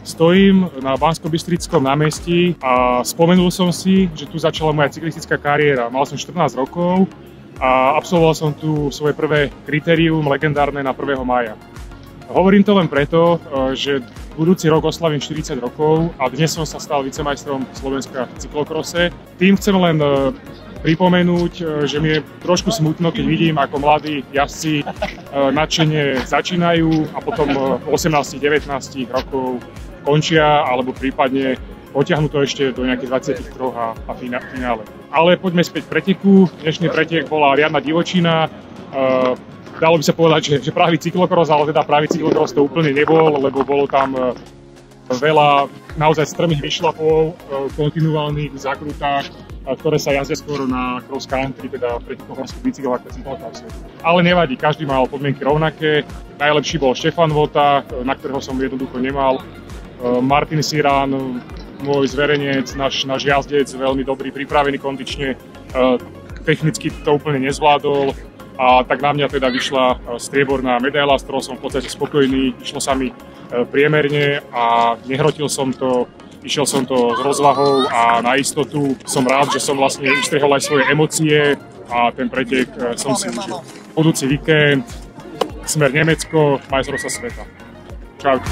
Stojím na Banskobystrickom námestí a spomenul som si, že tu začala moja cyklistická kariéra. Mal som 14 rokov a absolvoval som tu svoje prvé kritérium legendárne na 1. mája. Hovorím to len preto, že budúci rok oslavím 40 rokov a dnes som sa stal vicemajstrom Slovenska v cyklokrose. Tým chcem len pripomenúť, že mi je trošku smutno, keď vidím, ako mladí jazdci nadšene začínajú a potom 18-19 rokov končia, alebo prípadne potiahnu to ešte do nejakých 23 a finále. Ale poďme späť k preteku. Dnešný pretek bola riadna divočina. Dalo by sa povedať, že pravý cyklokros, ale teda pravý cyklokros to úplne nebol, lebo bolo tam veľa naozaj strmých vyšlapov, kontinuálnych zakrutách, ktoré sa jazdia skôr na cross country, teda pretekohorských bicykloch ako cyklokrosu. Ale nevadí, každý mal podmienky rovnaké. Najlepší bol Štefan Vota, na ktorého som jednoducho nemal. Martin Sirán, môj zverenec, náš jazdec, veľmi dobrý, pripravený kondične, technicky to úplne nezvládol a tak na mňa teda vyšla strieborná medaila, s ktorou som v podstate spokojný, išlo sa mi priemerne a nehrotil som to, išiel som to s rozvahou a na istotu. Som rád, že som vlastne ustrehol aj svoje emócie a ten pretek som si užil. Budúci víkend, smer Nemecko, majstrovstvá sveta. Čau.